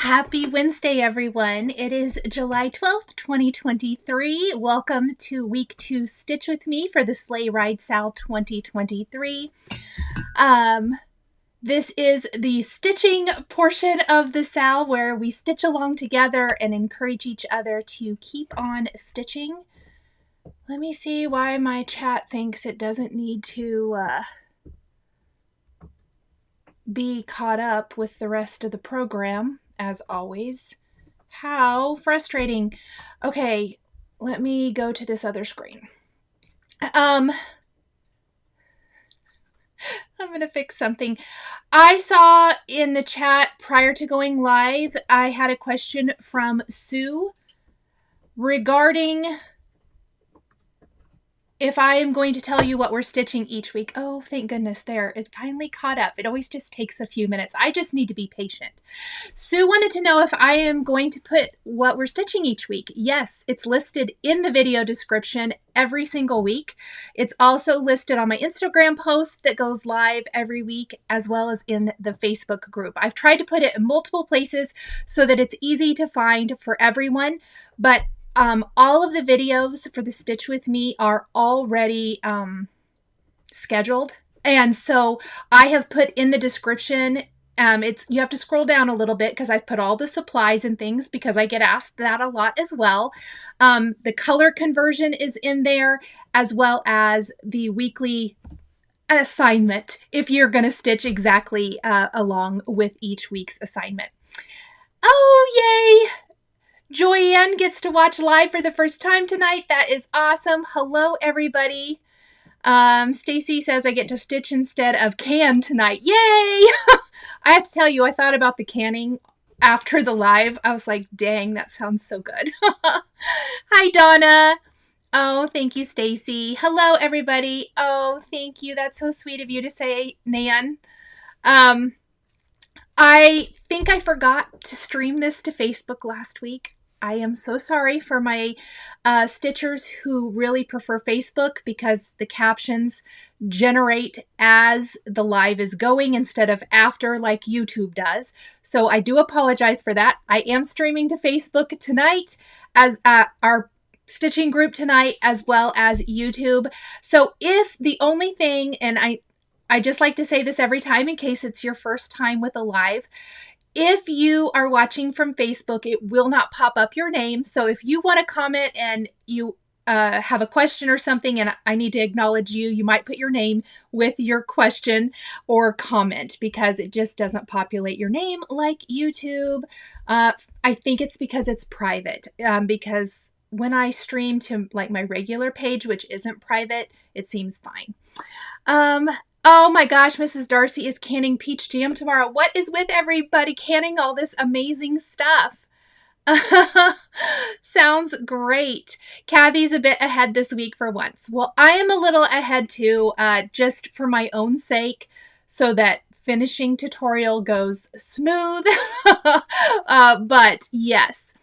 Happy Wednesday, everyone. It is July 12th, 2023. Welcome to week 2 Stitch with me for the Sleigh Ride SAL 2023. This is the stitching portion of the SAL where we stitch along together and encourage each other to keep on stitching. Let me see why my chat thinks it doesn't need to be caught up with the rest of the program. As always. How frustrating. Okay, let me go to this other screen. I'm gonna fix something. I saw in the chat prior to going live, I had a question from Sue regarding if I am going to tell you what we're stitching each week. Oh, thank goodness, there. It finally caught up. It always just takes a few minutes. I just need to be patient. Sue wanted to know if I am going to put what we're stitching each week. Yes, it's listed in the video description every single week. It's also listed on my Instagram post that goes live every week, as well as in the Facebook group. I've tried to put it in multiple places so that it's easy to find for everyone, but all of the videos for the Stitch With Me are already scheduled. And so I have put in the description, you have to scroll down a little bit because I've put all the supplies and things because I get asked that a lot as well. The color conversion is in there, as well as the weekly assignment if you're going to stitch exactly along with each week's assignment. Oh, yay! Joyanne gets to watch live for the first time tonight. That is awesome. Hello, everybody. Stacy says I get to stitch instead of can tonight. Yay! I have to tell you, I thought about the canning after the live. I was like, dang, that sounds so good. Hi, Donna. Oh, thank you, Stacy. Hello, everybody. Oh, thank you. That's so sweet of you to say, Nan. I think I forgot to stream this to Facebook last week. I am so sorry for my stitchers who really prefer Facebook because the captions generate as the live is going instead of after like YouTube does. So I do apologize for that. I am streaming to Facebook tonight as our stitching group tonight, as well as YouTube. So if the only thing, and I just like to say this every time in case it's your first time with a live, if you are watching from Facebook, it will not pop up your name. So if you want to comment and you have a question or something and I need to acknowledge you, you might put your name with your question or comment because it just doesn't populate your name like YouTube. I think it's because it's private, because when I stream to like my regular page, which isn't private, it seems fine. Oh my gosh, Mrs. Darcy is canning peach jam tomorrow. What is with everybody canning all this amazing stuff? Sounds great. Kathy's a bit ahead this week for once. Well, I am a little ahead too, just for my own sake, so that finishing tutorial goes smooth. But yes.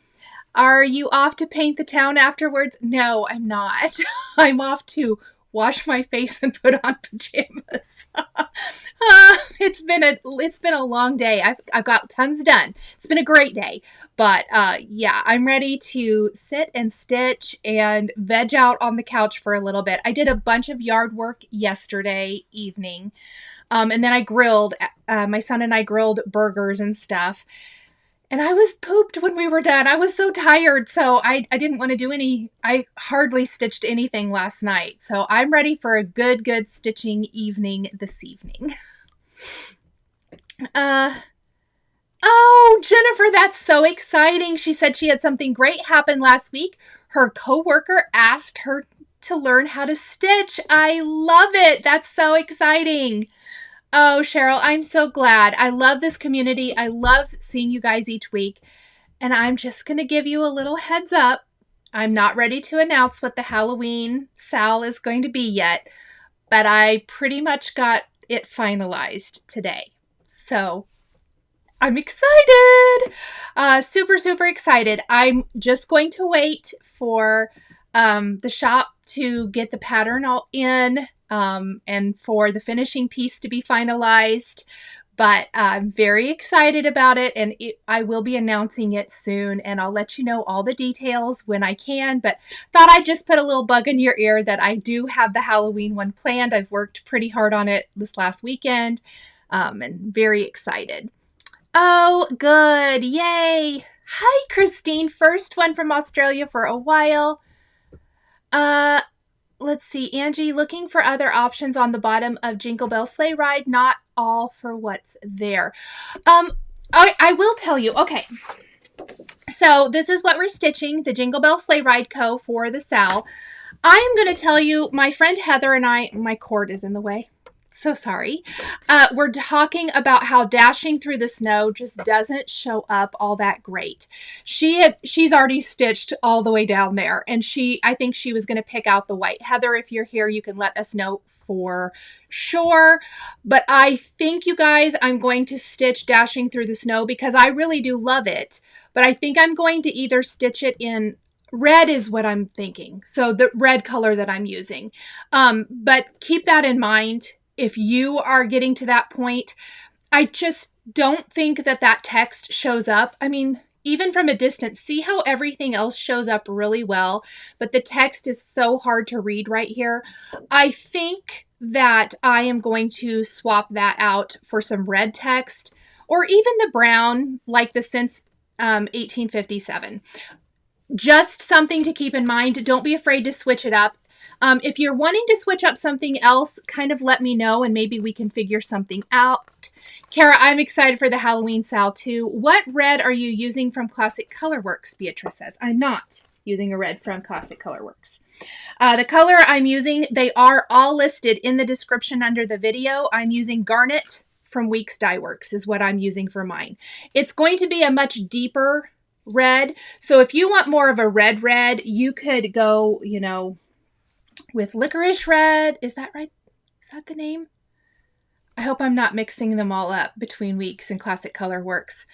Are you off to paint the town afterwards? No, I'm not. I'm off to wash my face and put on pajamas. It's been a long day. I've got tons done. It's been a great day, but yeah, I'm ready to sit and stitch and veg out on the couch for a little bit. I did a bunch of yard work yesterday evening, and then I grilled. My son and I grilled burgers and stuff. And I was pooped when we were done. I was so tired, so I didn't want to do I hardly stitched anything last night. So I'm ready for a good stitching evening this evening. Oh, Jennifer, that's so exciting. She said she had something great happen last week. Her coworker asked her to learn how to stitch. I love it. That's so exciting. Oh, Cheryl, I'm so glad. I love this community. I love seeing you guys each week. And I'm just going to give you a little heads up. I'm not ready to announce what the Halloween SAL is going to be yet, but I pretty much got it finalized today. So I'm excited. Super excited. I'm just going to wait for the shop to get the pattern all in. And for the finishing piece to be finalized. but I'm very excited about it, and I will be announcing it soon, and I'll let you know all the details when I can, but thought I'd just put a little bug in your ear that I do have the Halloween one planned. I've worked pretty hard on it this last weekend, and very excited. Oh, good. Yay. Hi, Christine. First one from Australia for a while. Let's see. Angie, looking for other options on the bottom of Jingle Bell Sleigh Ride, not all for what's there. I will tell you. Okay. So this is what we're stitching, the Jingle Bell Sleigh Ride Co. for the SAL. I am going to tell you, my friend Heather and I, my cord is in the way. So sorry. We're talking about how dashing through the snow just doesn't show up all that great. She's already stitched all the way down there, and I think she was going to pick out the white. Heather, if you're here, you can let us know for sure. But I think, you guys, I'm going to stitch Dashing Through the Snow because I really do love it. But I think I'm going to either stitch it in red is what I'm thinking. So the red color that I'm using. But keep that in mind. If you are getting to that point, I just don't think that text shows up. I mean, even from a distance, see how everything else shows up really well, but the text is so hard to read right here. I think that I am going to swap that out for some red text or even the brown, like the Since 1857. Just something to keep in mind. Don't be afraid to switch it up. If you're wanting to switch up something else, kind of let me know and maybe we can figure something out. Kara, I'm excited for the Halloween SAL too. What red are you using from Classic Colorworks? Beatrice says. I'm not using a red from Classic Colorworks. The color I'm using, they are all listed in the description under the video. I'm using Garnet from Weeks Dye Works is what I'm using for mine. It's going to be a much deeper red. So if you want more of a red, you could go, you know, with Licorice Red. Is that right? Is that the name? I hope I'm not mixing them all up between Weeks and Classic Colorworks.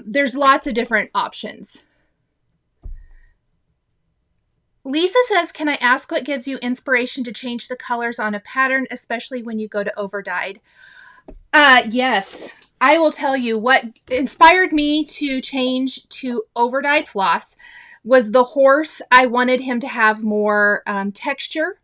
There's lots of different options. Lisa says, can I ask what gives you inspiration to change the colors on a pattern, especially when you go to overdyed? Yes, I will tell you what inspired me to change to overdyed floss was the horse. I wanted him to have more texture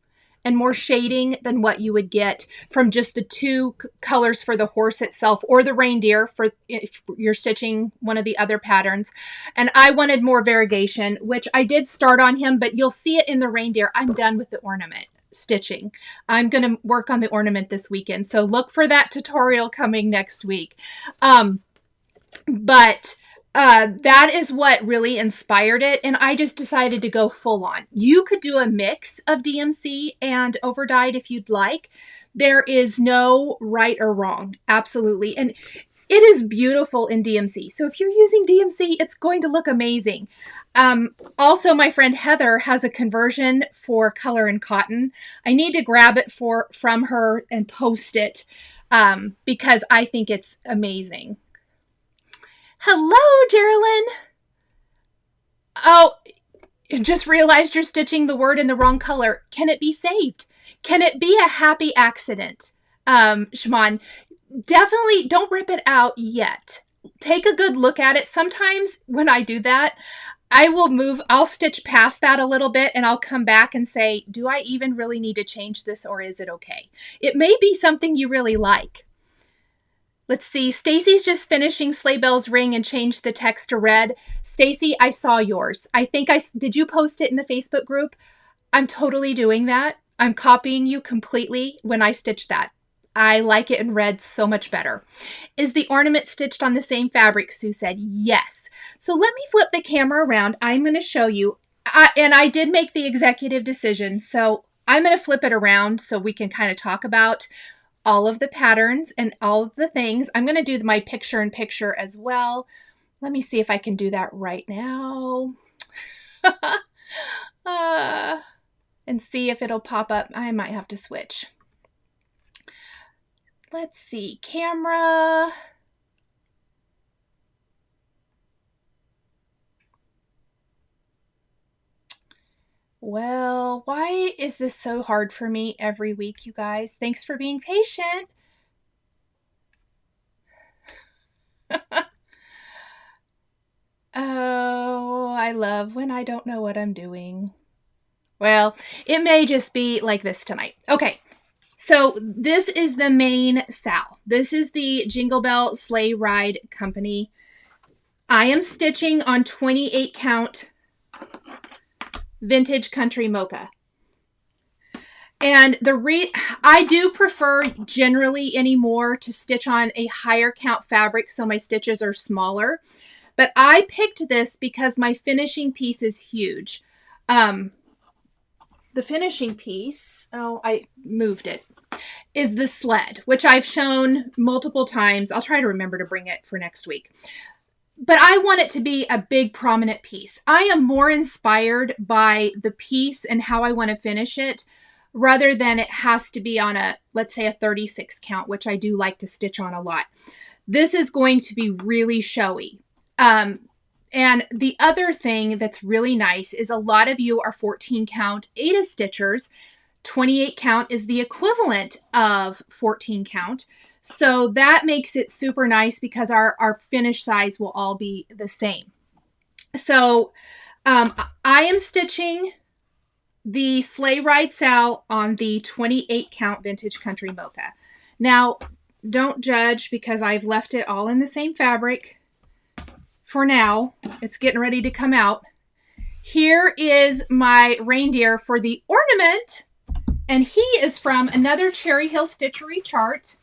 and more shading than what you would get from just the two colors for the horse itself or the reindeer for if you're stitching one of the other patterns. And I wanted more variegation, which I did start on him, but you'll see it in the reindeer. I'm done with the ornament stitching. I'm going to work on the ornament this weekend. So look for that tutorial coming next week. That is what really inspired it. And I just decided to go full on. You could do a mix of DMC and overdyed if you'd like. There is no right or wrong. Absolutely. And it is beautiful in DMC. So if you're using DMC, it's going to look amazing. Also, my friend Heather has a conversion for color and cotton. I need to grab it from her and post it because I think it's amazing. Hello, Geraldine. Oh, just realized you're stitching the word in the wrong color. Can it be saved? Can it be a happy accident? Shimon, definitely don't rip it out yet. Take a good look at it. Sometimes when I do that, I'll stitch past that a little bit and I'll come back and say, do I even really need to change this or is it okay? It may be something you really like. Let's see. Stacy's just finishing Sleigh Bell's ring and changed the text to red. Stacy, I saw yours. I think did you post it in the Facebook group? I'm totally doing that. I'm copying you completely when I stitch that. I like it in red so much better. Is the ornament stitched on the same fabric? Sue said, yes. So let me flip the camera around. I'm going to show you. And I did make the executive decision. So I'm going to flip it around so we can kind of talk about all of the patterns and all of the things. I'm going to do my picture in picture as well. Let me see if I can do that right now. And see if it'll pop up. I might have to switch. Let's see, camera. Well, why is this so hard for me every week, you guys? Thanks for being patient. Oh, I love when I don't know what I'm doing. Well, it may just be like this tonight. Okay, so this is the main SAL. This is the Jingle Bell Sleigh Ride Company. I am stitching on 28 count Vintage Country Mocha. And I do prefer generally anymore to stitch on a higher count fabric so my stitches are smaller. But I picked this because my finishing piece is huge. The finishing piece, oh, I moved it, is the sled, which I've shown multiple times. I'll try to remember to bring it for next week. But I want it to be a big prominent piece. I am more inspired by the piece and how I want to finish it rather than it has to be on a, let's say, a 36 count, which I do like to stitch on a lot. This is going to be really showy. And the other thing that's really nice is a lot of you are 14 count Aida stitchers. 28 count is the equivalent of 14 count. So that makes it super nice because our finish size will all be the same. So I am stitching the Sleigh Ride SAL on the 28 count Vintage Country Mocha. Now, don't judge because I've left it all in the same fabric for now. It's getting ready to come out. Here is my reindeer for the ornament, and he is from another Cherry Hill Stitchery chart.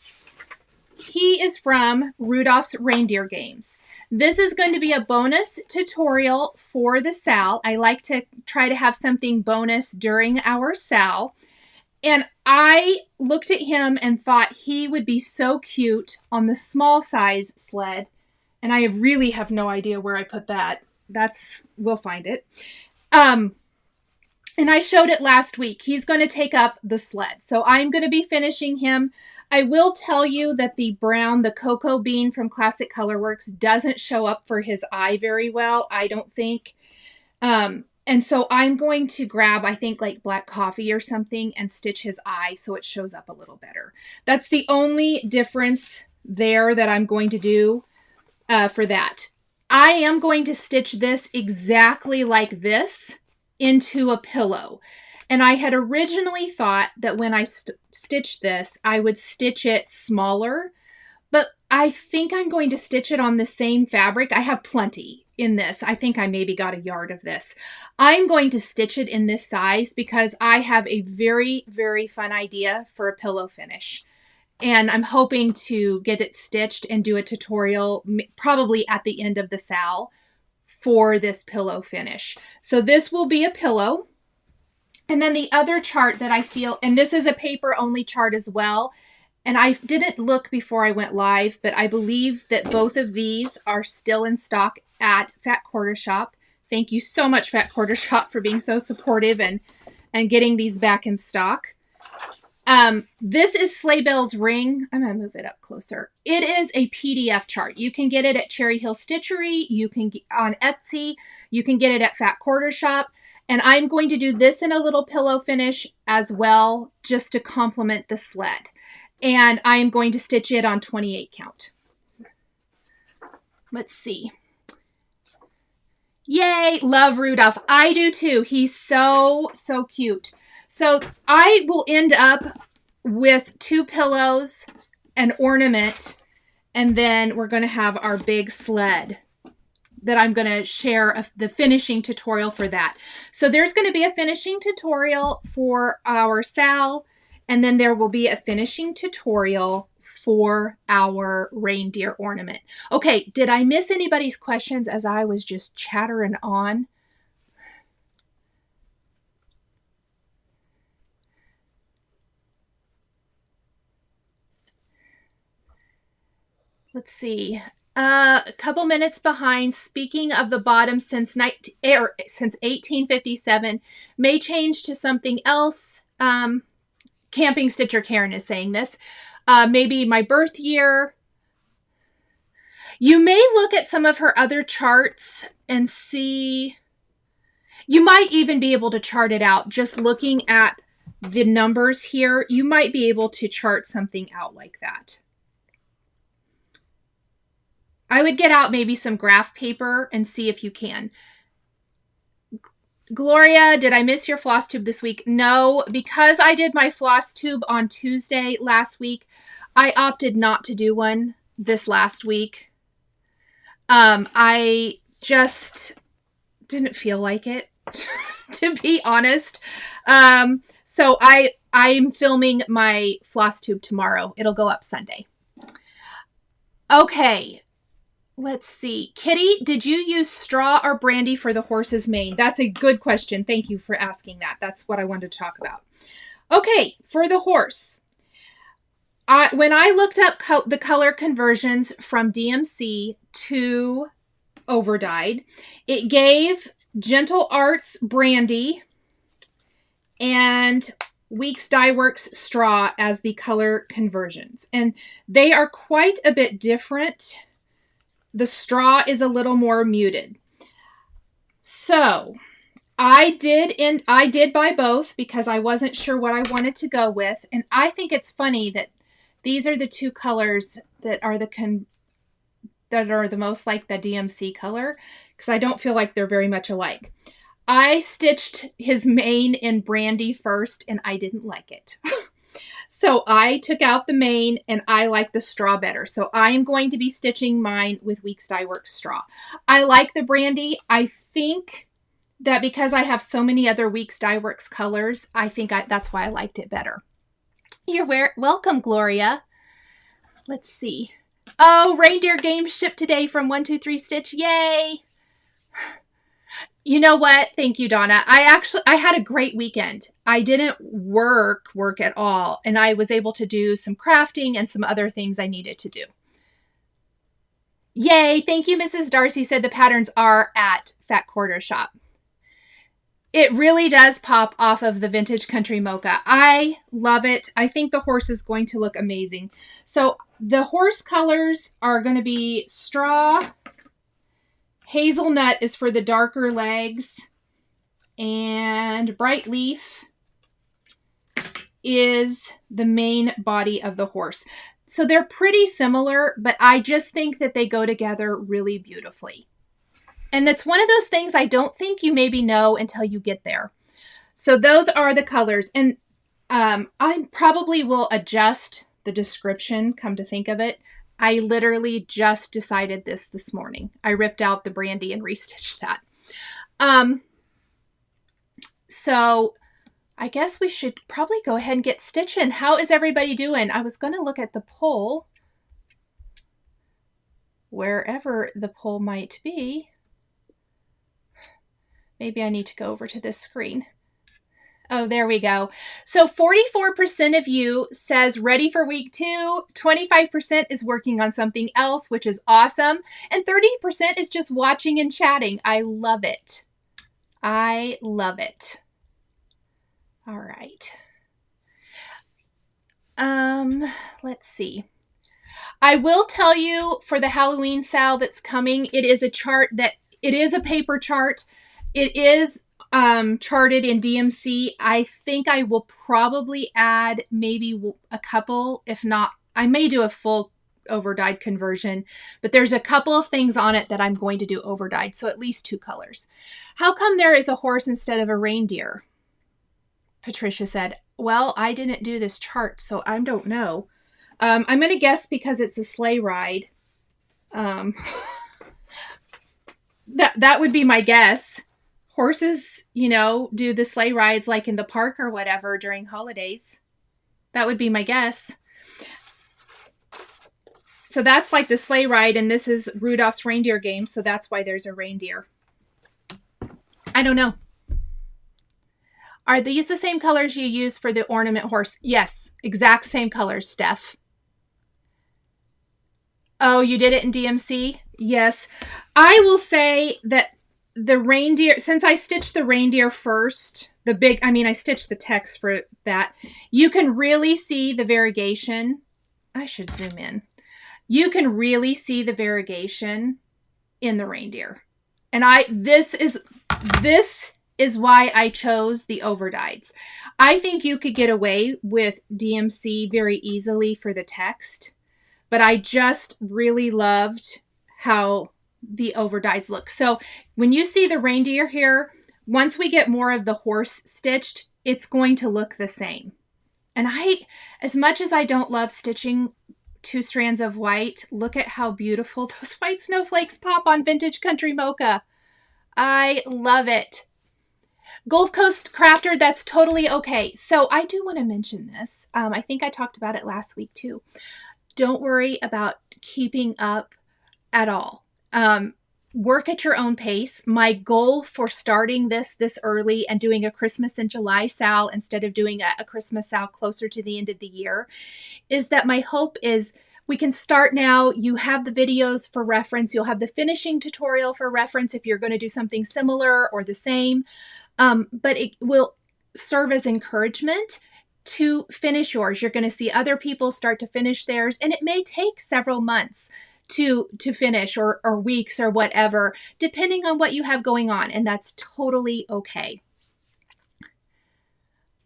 He is from Rudolph's Reindeer Games. This is going to be a bonus tutorial for the SAL. I like to try to have something bonus during our SAL. And I looked at him and thought he would be so cute on the small size sled. And I really have no idea where I put that. We'll find it. And I showed it last week. He's going to take up the sled. So I'm going to be finishing him. I will tell you that the brown, the cocoa bean from Classic Colorworks doesn't show up for his eye very well, I don't think. And so I'm going to grab, I think, like black coffee or something and stitch his eye so it shows up a little better. That's the only difference there that I'm going to do for that. I am going to stitch this exactly like this into a pillow. And I had originally thought that when I stitched this, I would stitch it smaller, but I think I'm going to stitch it on the same fabric. I have plenty in this. I think I maybe got a yard of this. I'm going to stitch it in this size because I have a very, very fun idea for a pillow finish. And I'm hoping to get it stitched and do a tutorial probably at the end of the SAL for this pillow finish. So this will be a pillow. And then the other chart that I feel, and this is a paper only chart as well, and I didn't look before I went live, but I believe that both of these are still in stock at Fat Quarter Shop. Thank you so much, Fat Quarter Shop, for being so supportive and getting these back in stock. This is Sleigh Bell's Ring. I'm going to move it up closer. It is a PDF chart. You can get it at Cherry Hill Stitchery. You can get on Etsy. You can get it at Fat Quarter Shop. And I'm going to do this in a little pillow finish as well, just to complement the sled. And I'm going to stitch it on 28 count. Let's see. Yay, love Rudolph. I do too. He's so, so cute. So I will end up with 2 pillows, an ornament, and then we're going to have our big sled that I'm going to share the finishing tutorial for that. So there's going to be a finishing tutorial for our SAL, and then there will be a finishing tutorial for our reindeer ornament. Okay, did I miss anybody's questions as I was just chattering on? Let's see. A couple minutes behind. Speaking of the bottom, since 1857, may change to something else. Camping Stitcher Karen is saying this. Maybe my birth year. You may look at some of her other charts and see. You might even be able to chart it out just looking at the numbers here. You might be able to chart something out like that. I would get out maybe some graph paper and see if you can. Gloria, did I miss your floss tube this week? No, because I did my floss tube on Tuesday last week, I opted not to do one this last week. I just didn't feel like it, to be honest. So I'm filming my floss tube tomorrow. It'll go up Sunday. Okay. Let's see. Kitty, did you use straw or brandy for the horse's mane? That's a good question. Thank you for asking that. That's what I wanted to talk about. Okay, for the horse. When I looked up the color conversions from DMC to overdyed, it gave Gentle Arts Brandy and Weeks Dye Works Straw as the color conversions. And they are quite a bit different. The straw is a little more muted. So I did buy both because I wasn't sure what I wanted to go with. And I think it's funny that these are the two colors that are the most like the DMC color, because I don't feel like they're very much alike. I stitched his mane in Brandy first and I didn't like it. So I took out the mane and I like the straw better. So I'm going to be stitching mine with Weeks Dye Works straw. I like the Brandy. I think that because I have so many other Weeks Dye Works colors, I think that's why I liked it better. You're welcome, Gloria. Let's see. Oh, reindeer game shipped today from 123 Stitch. Yay! You know what? Thank you, Donna. I had a great weekend. I didn't work at all, and I was able to do some crafting and some other things I needed to do. Yay! Thank you, Mrs. Darcy said the patterns are at Fat Quarter Shop. It really does pop off of the Vintage Country Mocha. I love it. I think the horse is going to look amazing. So the horse colors are going to be straw. Hazelnut is for the darker legs, and bright leaf is the main body of the horse. So they're pretty similar, but I just think that they go together really beautifully. And that's one of those things I don't think you maybe know until you get there. So those are the colors. And I probably will adjust the description, come to think of it. I literally just decided this morning. I ripped out the Brandy and restitched that. So I guess we should probably go ahead and get stitching. How is everybody doing? I was going to look at the poll, wherever the poll might be. Maybe I need to go over to this screen. Oh, there we go. So 44% of you says ready for week 2. 25% is working on something else, which is awesome. And 30% is just watching and chatting. I love it. I love it. All right. Let's see. I will tell you for the Halloween SAL that's coming, it is a paper chart. It is charted in DMC. I think I will probably add maybe a couple, if not, I may do a full overdyed conversion, but there's a couple of things on it that I'm going to do overdyed, so at least 2 colors. How come there is a horse instead of a reindeer? Patricia said, well, I didn't do this chart, so I don't know. I'm going to guess because it's a sleigh ride. That would be my guess. Horses, do the sleigh rides like in the park or whatever during holidays. That would be my guess. So that's like the sleigh ride, and this is Rudolph's reindeer game, so that's why there's a reindeer. I don't know. Are these the same colors you use for the ornament horse? Yes, exact same colors, Steph. Oh, you did it in DMC? Yes. I will say that the reindeer, since I stitched the reindeer first, I stitched the text for that, you can really see the variegation. I should zoom in. You can really see the variegation in the reindeer. And this is why I chose the overdyeds. I think you could get away with DMC very easily for the text, but I just really loved how the overdyes look. So when you see the reindeer here, once we get more of the horse stitched, it's going to look the same. And as much as I don't love stitching 2 strands of white, look at how beautiful those white snowflakes pop on Vintage Country Mocha. I love it. Gulf Coast Crafter, that's totally okay. So I do want to mention this. I think I talked about it last week too. Don't worry about keeping up at all. Work at your own pace. My goal for starting this early and doing a Christmas in July SAL instead of doing a Christmas SAL closer to the end of the year is that my hope is we can start now. You have the videos for reference. You'll have the finishing tutorial for reference if you're going to do something similar or the same. But it will serve as encouragement to finish yours. You're going to see other people start to finish theirs, and it may take several months to finish or weeks or whatever, depending on what you have going on. And that's totally okay.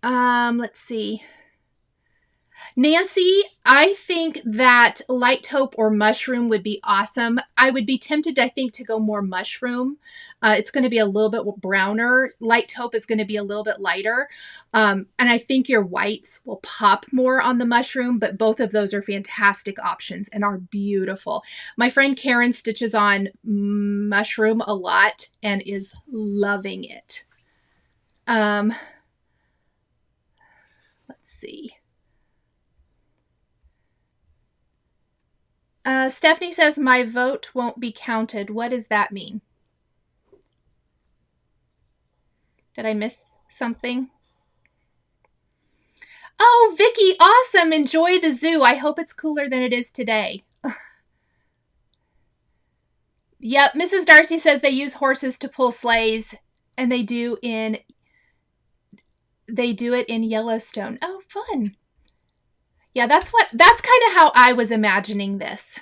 Let's see. Nancy, I think that light taupe or mushroom would be awesome. I would be tempted, I think, to go more mushroom. It's going to be a little bit browner. Light taupe is going to be a little bit lighter. And I think your whites will pop more on the mushroom, but both of those are fantastic options and are beautiful. My friend Karen stitches on mushroom a lot and is loving it. Let's see. Stephanie says, my vote won't be counted. What does that mean? Did I miss something? Oh, Vicky, awesome. Enjoy the zoo. I hope it's cooler than it is today. Yep, Mrs. Darcy says they use horses to pull sleighs, and they do it in Yellowstone. Oh, fun. Yeah, that's kind of how I was imagining this.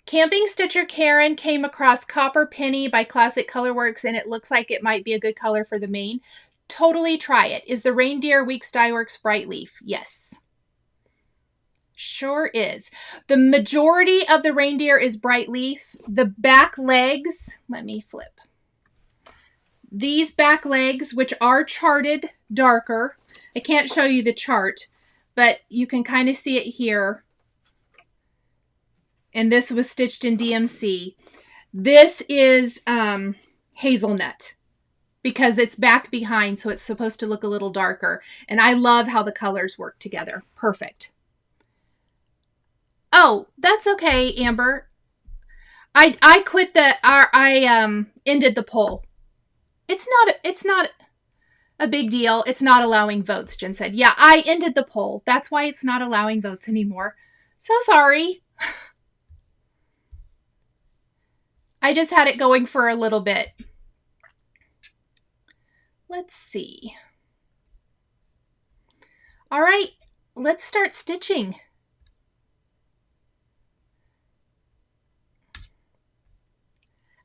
Camping Stitcher Karen came across Copper Penny by Classic Colorworks, and it looks like it might be a good color for the mane. Totally try it. Is the reindeer Weeks Dye Works Bright Leaf? Yes. Sure is. The majority of the reindeer is Bright Leaf. The back legs, let me flip. These back legs, which are charted darker, I can't show you the chart, but you can kind of see it here. And this was stitched in DMC. This is Hazelnut because it's back behind, so it's supposed to look a little darker. And I love how the colors work together. Perfect. Oh, that's okay, Amber. I quit I ended the poll. It's not a big deal. It's not allowing votes, Jen said. Yeah, I ended the poll. That's why it's not allowing votes anymore. So sorry. I just had it going for a little bit. Let's see. All right, let's start stitching.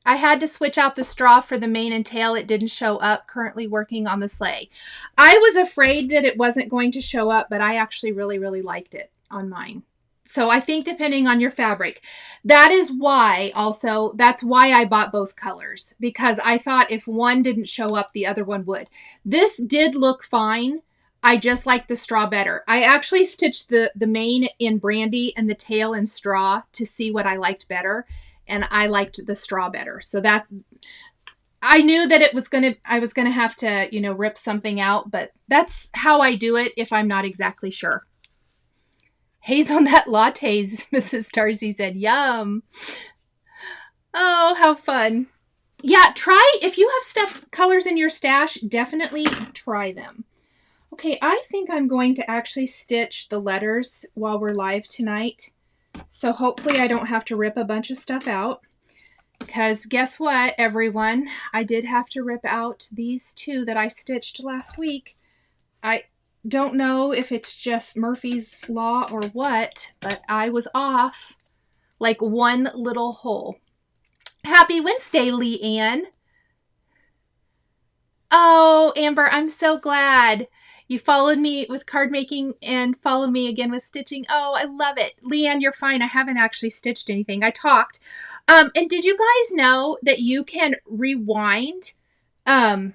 I had to switch out the straw for the mane and tail. It didn't show up. Currently working on the sleigh. I was afraid that it wasn't going to show up, but I actually really, really liked it on mine. So I think depending on your fabric, that is why also, that's why I bought both colors, because I thought if one didn't show up, the other one would. This did look fine. I just like the straw better. I actually stitched the mane in Brandy and the tail in straw to see what I liked better. And I liked the straw better. So that I knew that I was gonna have to, rip something out, but that's how I do it if I'm not exactly sure. Hazelnut lattes, Mrs. Darcy said, yum. Oh, how fun. Yeah, if you have colors in your stash, definitely try them. Okay, I think I'm going to actually stitch the letters while we're live tonight. So hopefully I don't have to rip a bunch of stuff out. Because guess what, everyone? I did have to rip out these 2 that I stitched last week. I don't know if it's just Murphy's Law or what, but I was off like one little hole. Happy Wednesday, Leanne. Oh, Amber, I'm so glad. You followed me with card making and followed me again with stitching. Oh, I love it. Leanne, you're fine. I haven't actually stitched anything. I talked. And did you guys know that you can rewind and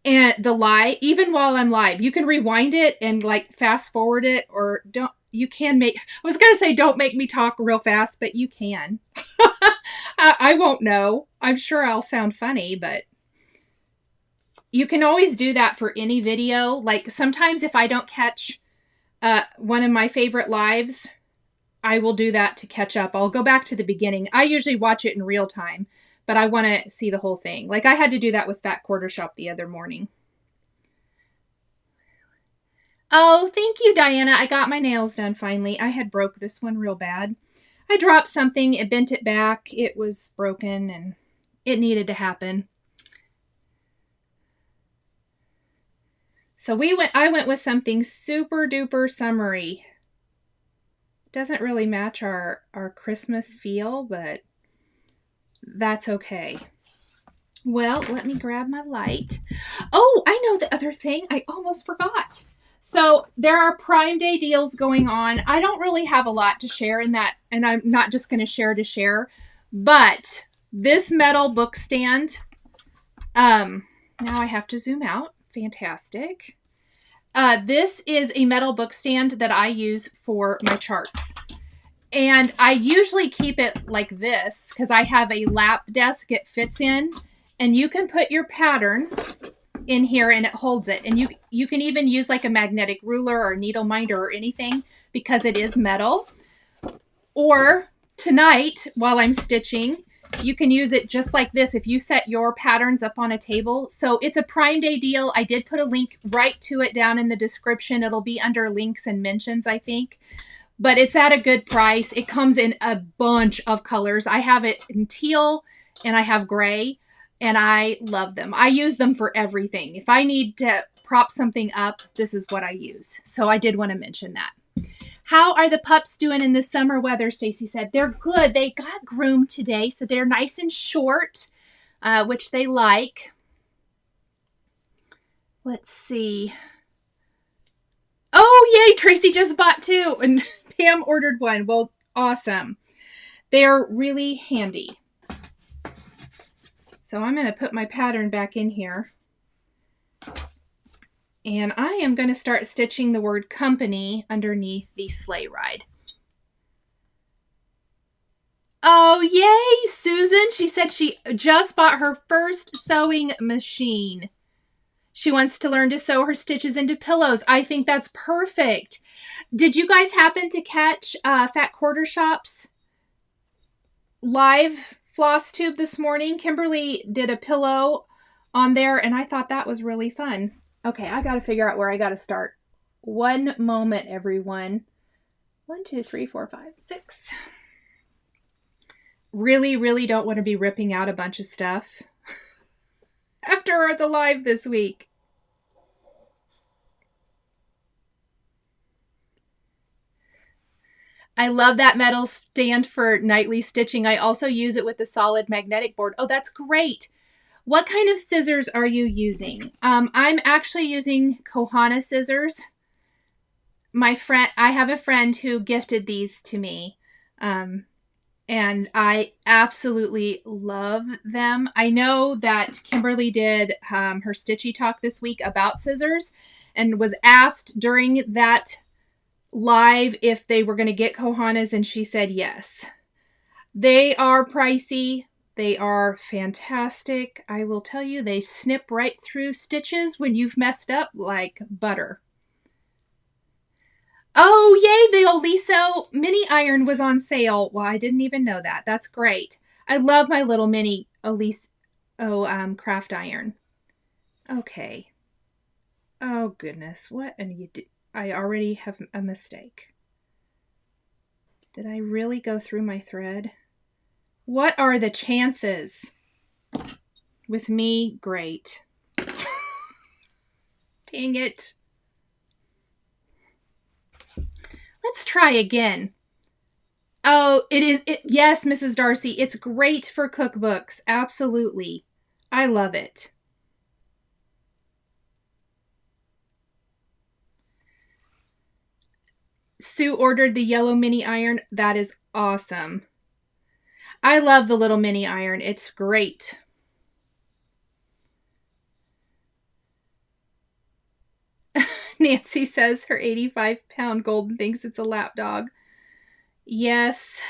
the live, even while I'm live, you can rewind it and like fast forward it, or don't, you can make, I was going to say, don't make me talk real fast, but you can. I won't know. I'm sure I'll sound funny, but you can always do that for any video. Like sometimes if I don't catch one of my favorite lives, I will do that to catch up. I'll go back to the beginning. I usually watch it in real time, but I want to see the whole thing. Like I had to do that with Fat Quarter Shop the other morning. Oh, thank you, Diana. I got my nails done finally. I had broke this one real bad. I dropped something, it bent it back, it was broken, and it needed to happen. So I went with something super duper summery. Doesn't really match our Christmas feel, but that's okay. Well, let me grab my light. Oh, I know the other thing. I almost forgot. So there are Prime Day deals going on. I don't really have a lot to share in that, and I'm not just going to share, but this metal book stand, now I have to zoom out. Fantastic. This is a metal book stand that I use for my charts. And I usually keep it like this because I have a lap desk it fits in, and you can put your pattern in here and it holds it. And you can even use like a magnetic ruler or needle minder or anything because it is metal. Or tonight while I'm stitching, you can use it just like this if you set your patterns up on a table. So it's a Prime Day deal. I did put a link right to it down in the description. It'll be under links and mentions, I think. But it's at a good price. It comes in a bunch of colors. I have it in teal and I have gray, and I love them. I use them for everything. If I need to prop something up, this is what I use. So I did want to mention that. How are the pups doing in the summer weather? Stacy said they're good. They got groomed today, so they're nice and short, which they like. Let's see. Oh, yay. Tracy just bought two and Pam ordered one. Well, awesome. They're really handy. So I'm going to put my pattern back in here. And I am going to start stitching the word company underneath the sleigh ride. Oh, yay, Susan. She said she just bought her first sewing machine. She wants to learn to sew her stitches into pillows. I think that's perfect. Did you guys happen to catch Fat Quarter Shop's live Flosstube this morning? Kimberly did a pillow on there, and I thought that was really fun. Okay, I got to figure out where I got to start. One moment, everyone. 1, 2, 3, 4, 5, 6. Really, really don't want to be ripping out a bunch of stuff after the live this week. I love that metal stand for nightly stitching. I also use it with the solid magnetic board. Oh, that's great. What kind of scissors are you using? I'm actually using Kohana scissors. I have a friend who gifted these to me. And I absolutely love them. I know that Kimberly did her Stitchy Talk this week about scissors and was asked during that live if they were going to get Kohanas, and she said yes. They are pricey. They are fantastic. I will tell you, they snip right through stitches when you've messed up like butter. Oh, yay, the Oliso mini iron was on sale. Well, I didn't even know that. That's great. I love my little mini Oliso craft iron. Okay. Oh, goodness. What? And you did. I already have a mistake. Did I really go through my thread? What are the chances? With me, great. Dang it. Let's try again. Oh, yes, Mrs. Darcy. It's great for cookbooks. Absolutely. I love it. Sue ordered the yellow mini iron. That is awesome. I love the little mini iron. It's great. Nancy says her 85-pound golden thinks it's a lap dog. Yes.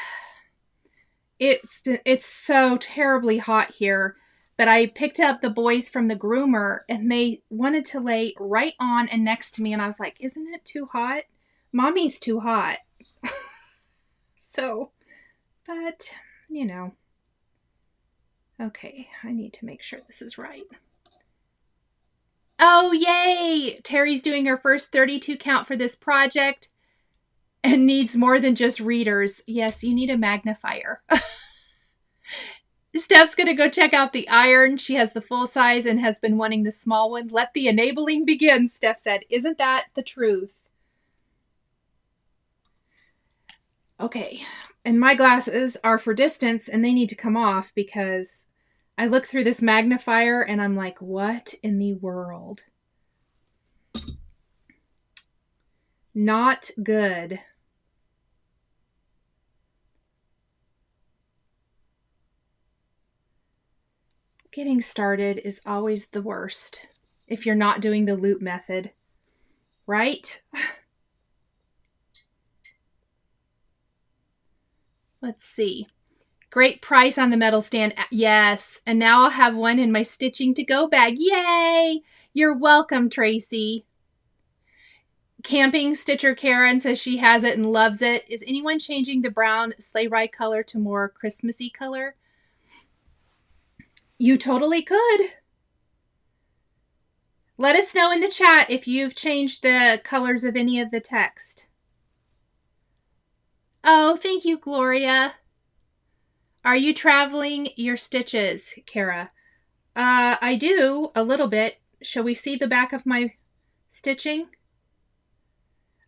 It's so terribly hot here. But I picked up the boys from the groomer and they wanted to lay right on and next to me. And I was like, isn't it too hot? Mommy's too hot. So, but, you know. Okay, I need to make sure this is right. Oh, yay! Terry's doing her first 32 count for this project and needs more than just readers. Yes, you need a magnifier. Steph's going to go check out the iron. She has the full size and has been wanting the small one. Let the enabling begin, Steph said. Isn't that the truth? Okay, and my glasses are for distance and they need to come off because I look through this magnifier and I'm like, what in the world? Not good. Getting started is always the worst if you're not doing the loop method, right? Let's see. Great price on the metal stand. Yes. And now I'll have one in my stitching to go bag. Yay! You're welcome, Tracy. Camping Stitcher Karen says she has it and loves it. Is anyone changing the brown sleigh ride color to more Christmassy color? You totally could. Let us know in the chat if you've changed the colors of any of the text. Oh, thank you, Gloria. Are you traveling your stitches, Kara? I do a little bit. Shall we see the back of my stitching?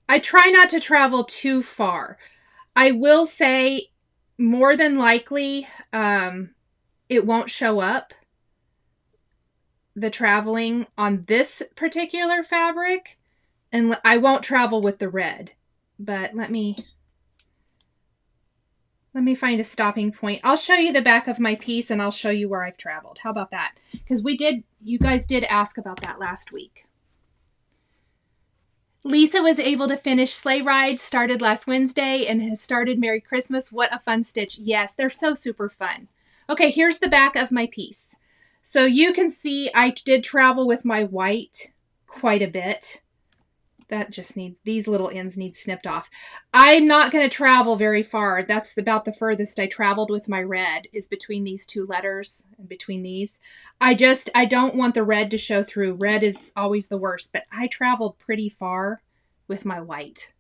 I try not to travel too far. I will say more than likely it won't show up, the traveling on this particular fabric, and I won't travel with the red. But let me find a stopping point. I'll show you the back of my piece and I'll show you where I've traveled. How about that? Because you guys did ask about that last week. Lisa was able to finish Sleigh Ride, started last Wednesday, and has started Merry Christmas. What a fun stitch. Yes, they're so super fun. Okay, here's the back of my piece. So you can see I did travel with my white quite a bit. That just needs, these little ends need snipped off. I'm not going to travel very far. That's about the furthest I traveled with my red, is between these two letters and between these. I don't want the red to show through. Red is always the worst, but I traveled pretty far with my white.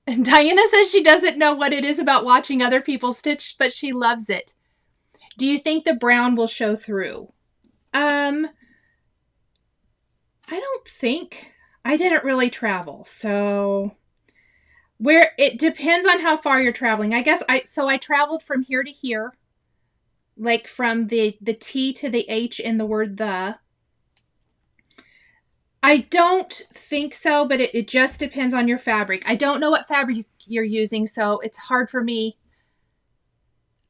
And Diana says she doesn't know what it is about watching other people stitch, but she loves it. Do you think the brown will show through? I don't think. I didn't really travel, so it depends on how far you're traveling. I guess I traveled from here to here, like from the T to the H in the word the. I don't think so, but it just depends on your fabric. I don't know what fabric you're using, so it's hard for me.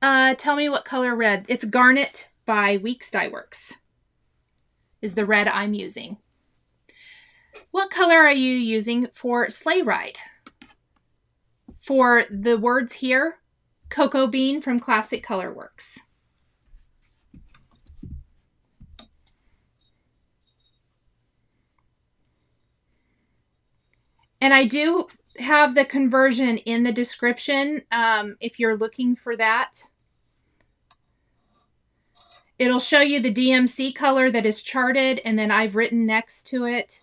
Tell me what color red. It's Garnet by Weeks Dye Works is the red I'm using. What color are you using for Sleigh Ride? For the words here, Cocoa Bean from Classic Colorworks. And I do have the conversion in the description if you're looking for that. It'll show you the DMC color that is charted, and then I've written next to it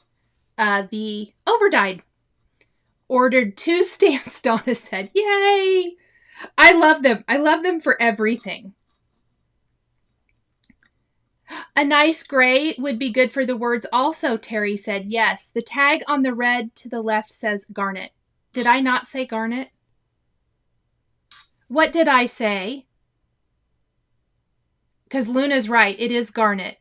the overdyed. Ordered 2 stamps, Donna said. Yay! I love them. I love them for everything. A nice gray would be good for the words also, Terry said. Yes, the tag on the red to the left says Garnet. Did I not say Garnet? What did I say? Because Luna's right. It is Garnet.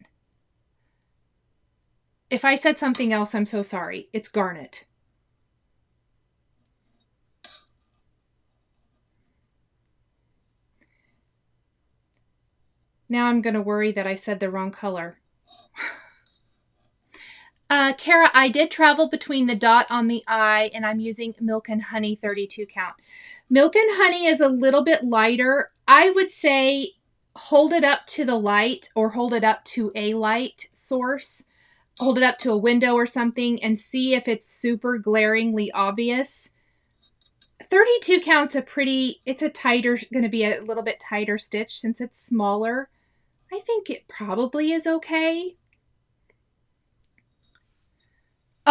If I said something else, I'm so sorry. It's garnet. Now I'm going to worry that I said the wrong color. Kara, I did travel between the dot on the I, and I'm using Milk and Honey 32 count. Milk and Honey is a little bit lighter. I would say hold it up to the light, or hold it up to a light source. Hold it up to a window or something and see if it's super glaringly obvious. 32 count's it's a tighter, going to be a little bit tighter stitch since it's smaller. I think it probably is okay.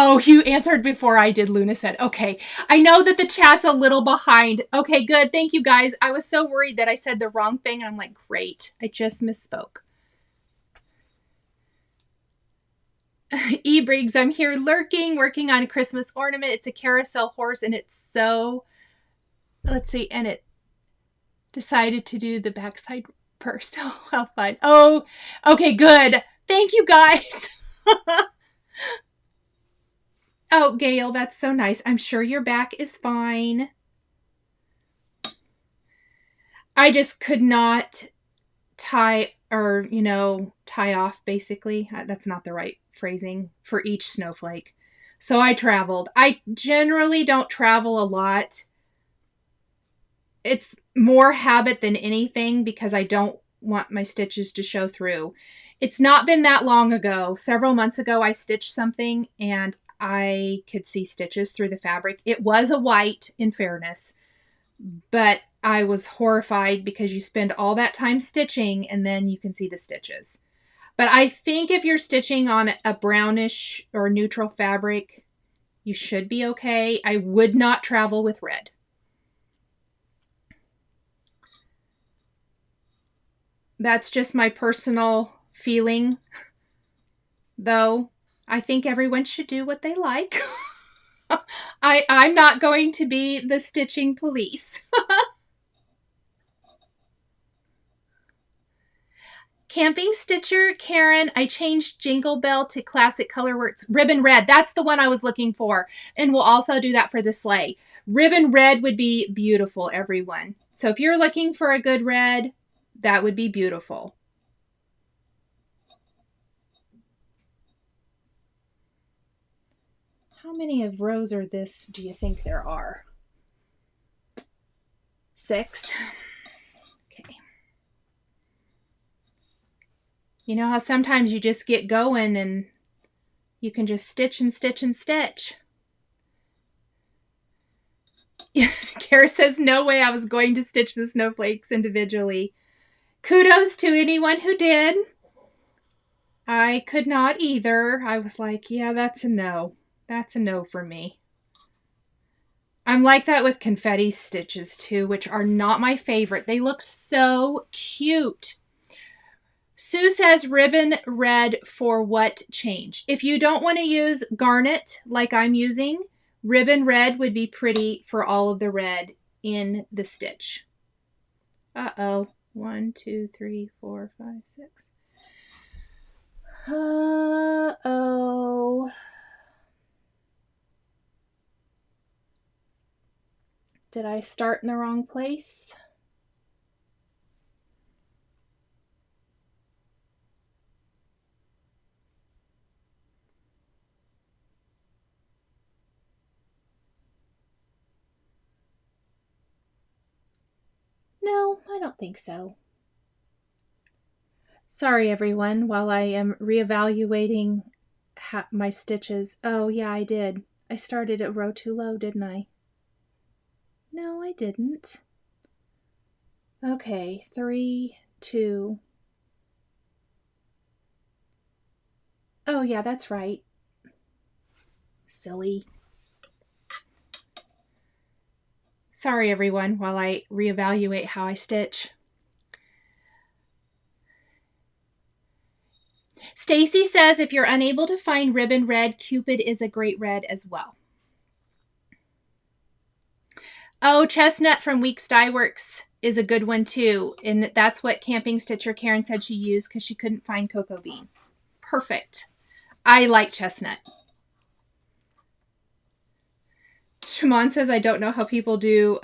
Oh, you answered before I did, Luna said. Okay. I know that the chat's a little behind. Okay, good. Thank you, guys. I was so worried that I said the wrong thing, and I'm like, great. I just misspoke. E-Briggs, I'm here lurking, working on a Christmas ornament. It's a carousel horse, and it's so... Let's see. And it decided to do the backside first. Oh, how fun. Oh, okay, good. Thank you, guys. Oh, Gail, that's so nice. I'm sure your back is fine. I just could not tie off, basically. That's not the right phrasing for each snowflake. So I traveled. I generally don't travel a lot. It's more habit than anything because I don't want my stitches to show through. It's not been that long ago. Several months ago, I stitched something and I could see stitches through the fabric. It was a white, in fairness, but I was horrified because you spend all that time stitching and then you can see the stitches. But I think if you're stitching on a brownish or neutral fabric, you should be okay. I would not travel with red. That's just my personal feeling, though. I think everyone should do what they like. I'm not going to be the stitching police. Camping Stitcher, Karen, I changed Jingle Bell to Classic Colorworks Ribbon Red. That's the one I was looking for. And we'll also do that for the sleigh. Ribbon Red would be beautiful, everyone. So if you're looking for a good red, that would be beautiful. How many of rows are this do you think there are? 6. Okay. You know how sometimes you just get going and you can just stitch and stitch and stitch. Kara says, no way I was going to stitch the snowflakes individually. Kudos to anyone who did. I could not either. I was like, yeah, that's a no. That's a no for me. I'm like that with confetti stitches too, which are not my favorite. They look so cute. Sue says ribbon red for what change? If you don't want to use garnet like I'm using, ribbon red would be pretty for all of the red in the stitch. Uh-oh. 1, 2, 3, 4, 5, 6. Uh-oh. Did I start in the wrong place? No, I don't think so. Sorry, everyone, while I am reevaluating my stitches. Oh, yeah, I did. I started a row too low, didn't I? No, I didn't. Okay, 3, 2. Oh, yeah, that's right. Silly. Sorry, everyone, while I reevaluate how I stitch. Stacy says, if you're unable to find ribbon red, Cupid is a great red as well. Oh, Chestnut from Weeks Dye Works is a good one too. And that's what Camping Stitcher Karen said she used because she couldn't find cocoa bean. Perfect. I like chestnut. Shimon says, I don't know how people do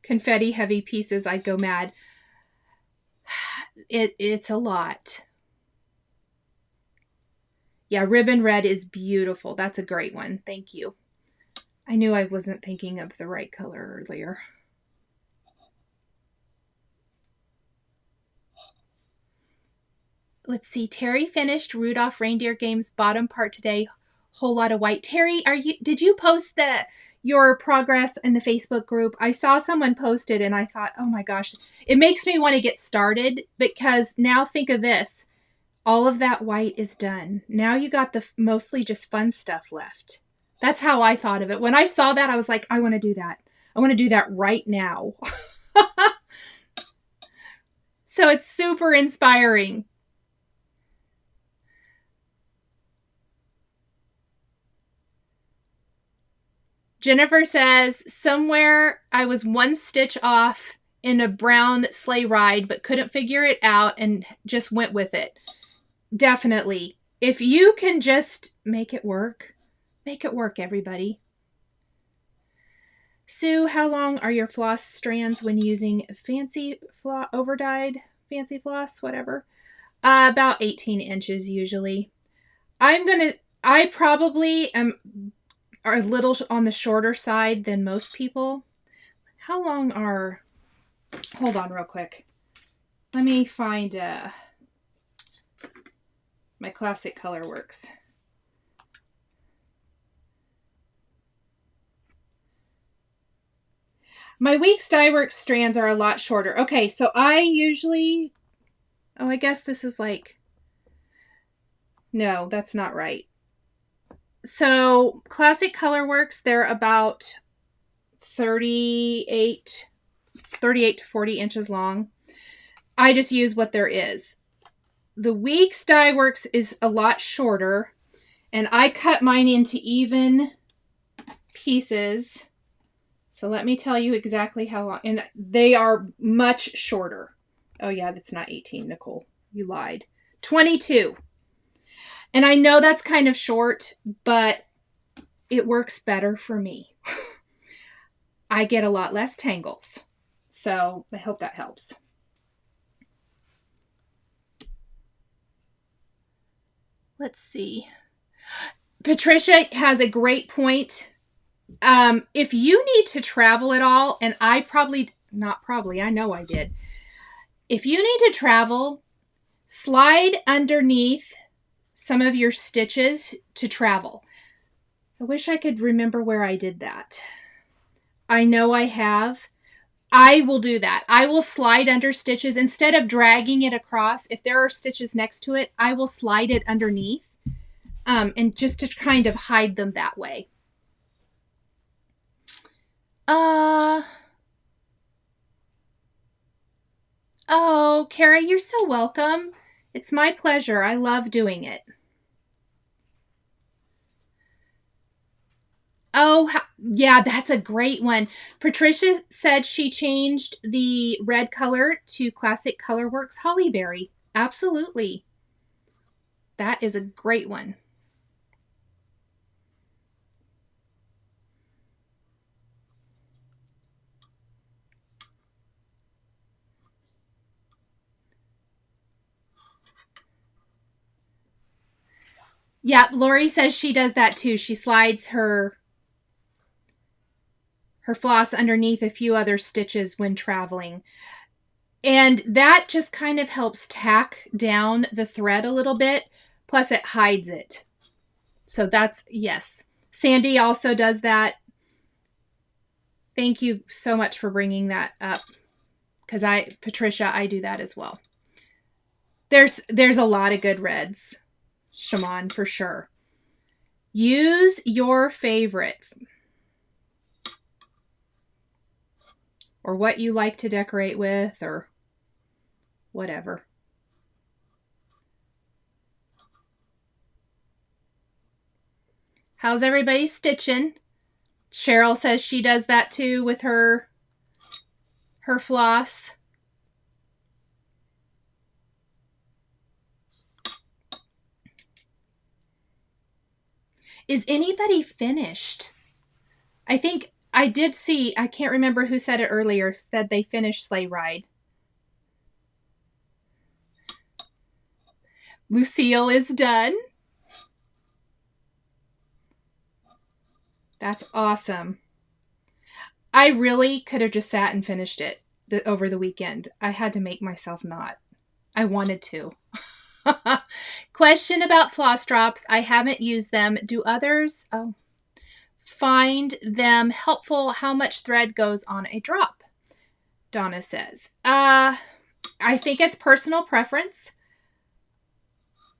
confetti heavy pieces. I'd go mad. It's a lot. Yeah, ribbon red is beautiful. That's a great one. Thank you. I knew I wasn't thinking of the right color earlier. Let's see. Terry finished Rudolph Reindeer Games bottom part today. Whole lot of white. Terry, did you post your progress in the Facebook group? I saw someone post it and I thought, oh my gosh, it makes me want to get started, because now think of this. All of that white is done. Now you got the mostly just fun stuff left. That's how I thought of it. When I saw that, I was like, I want to do that. I want to do that right now. So it's super inspiring. Jennifer says, somewhere I was one stitch off in a brown sleigh ride, but couldn't figure it out and just went with it. Definitely. If you can just make it work, everybody. Sue, how long are your floss strands when using fancy overdyed fancy floss, whatever? About 18 inches usually. I probably am a little on the shorter side than most people. How long are, hold on real quick. Let me find my classic Colorworks. My Weeks Dyeworks strands are a lot shorter. Okay, so I usually, I guess this is like, no, that's not right. So classic Colorworks, they're about 38 to 40 inches long. I just use what there is. The Weeks Dyeworks is a lot shorter, and I cut mine into even pieces. So let me tell you exactly how long, and they are much shorter. Oh yeah, that's not 18, Nicole. You lied. 22. And I know that's kind of short, but it works better for me. I get a lot less tangles. So I hope that helps. Let's see. Patricia has a great point. If you need to travel at all, and I know I did. If you need to travel, slide underneath some of your stitches to travel. I wish I could remember where I did that. I know I have. I will do that. I will slide under stitches instead of dragging it across. If there are stitches next to it, I will slide it underneath, and just to kind of hide them that way. Oh, Kara, you're so welcome. It's my pleasure. I love doing it. Oh, yeah, that's a great one. Patricia said she changed the red color to classic Colorworks Hollyberry. Absolutely. That is a great one. Yeah, Lori says she does that too. She slides her floss underneath a few other stitches when traveling. And that just kind of helps tack down the thread a little bit. Plus it hides it. So that's, yes. Sandy also does that. Thank you so much for bringing that up. Because Patricia, I do that as well. There's a lot of good reds, Shimon, for sure. Use your favorite. Or what you like to decorate with, or whatever. How's everybody stitching? Cheryl says she does that too with her floss. Is anybody finished? I think I did see, I can't remember who said it earlier, said they finished Sleigh Ride. Lucille is done. That's awesome. I really could have just sat and finished it over the weekend. I had to make myself not. I wanted to. Question about floss drops. I haven't used them. Do others find them helpful? How much thread goes on a drop? Donna says. I think it's personal preference.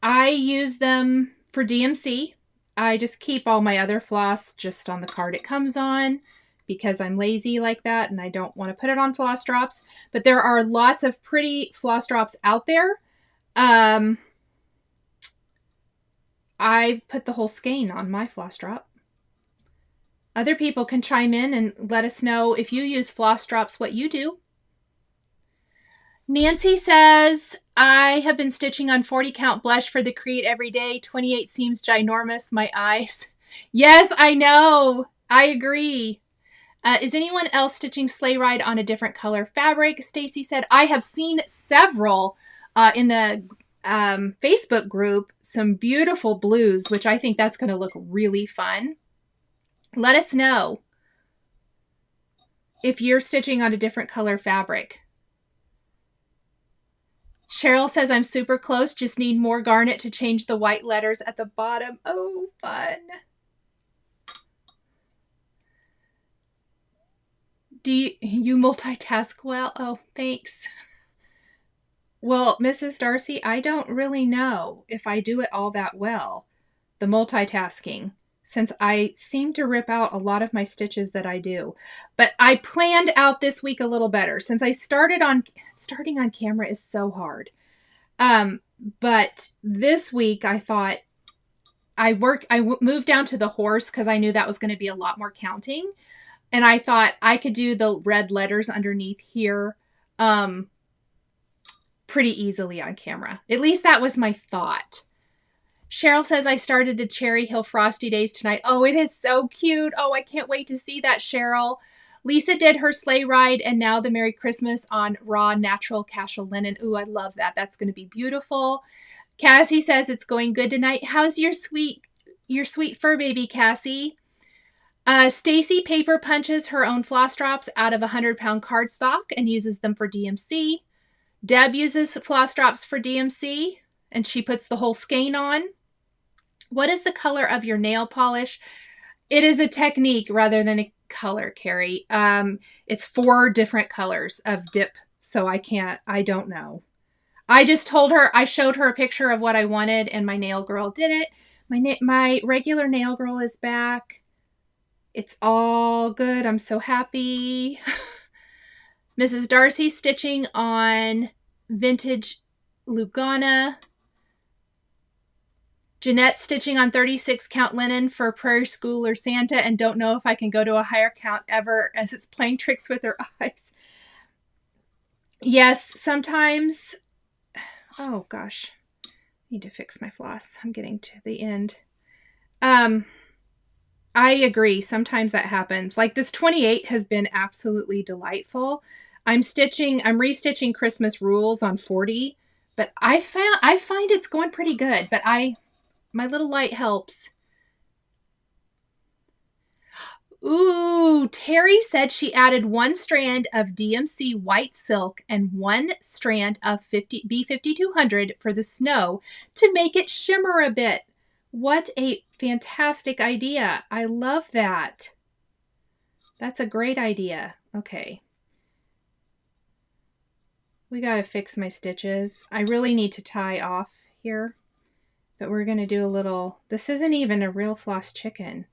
I use them for DMC. I just keep all my other floss just on the card it comes on because I'm lazy like that and I don't want to put it on floss drops. But there are lots of pretty floss drops out there. I put the whole skein on my floss drop. Other people can chime in and let us know if you use floss drops, what you do. Nancy says, I have been stitching on 40 count blush for the Create every day. 28 seems ginormous. My eyes. Yes, I know. I agree. Is anyone else stitching Sleigh Ride on a different color fabric? Stacy said, I have seen several in the Facebook group, some beautiful blues, which I think that's going to look really fun. Let us know if you're stitching on a different color fabric. Cheryl says, I'm super close. Just need more garnet to change the white letters at the bottom. Oh, fun. Do you multitask well? Oh, thanks. Well, Mrs. Darcy, I don't really know if I do it all that well, the multitasking, since I seem to rip out a lot of my stitches that I do. But I planned out this week a little better since I starting on camera is so hard. But this week I thought I moved down to the horse because I knew that was going to be a lot more counting. And I thought I could do the red letters underneath here pretty easily on camera. At least that was my thought. Cheryl says, I started the Cherry Hill Frosty Days tonight. Oh, it is so cute. Oh, I can't wait to see that, Cheryl. Lisa did her Sleigh Ride and now the Merry Christmas on raw natural casual linen. Ooh, I love that. That's going to be beautiful. Cassie says it's going good tonight. How's your sweet fur baby, Cassie? Stacy paper punches her own floss drops out of 100-pound cardstock and uses them for DMC. Deb uses floss drops for DMC and she puts the whole skein on. What is the color of your nail polish? It is a technique rather than a color, Carrie. It's 4 different colors of dip, so I don't know. I just told her, I showed her a picture of what I wanted and my nail girl did it. My regular nail girl is back. It's all good. I'm so happy. Mrs. Darcy stitching on vintage Lugana. Jeanette stitching on 36 count linen for Prairie School or Santa and don't know if I can go to a higher count ever as it's playing tricks with her eyes. Yes, sometimes. Oh gosh. I need to fix my floss. I'm getting to the end. I agree. Sometimes that happens. Like this 28 has been absolutely delightful. I'm restitching Christmas Rules on 40, but I find it's going pretty good, but my little light helps. Ooh, Terry said she added 1 strand of DMC white silk and 1 strand of B5200 for the snow to make it shimmer a bit. What a fantastic idea. I love that. That's a great idea. Okay. We got to fix my stitches. I really need to tie off here, but we're going to do a little, this isn't even a real floss chicken.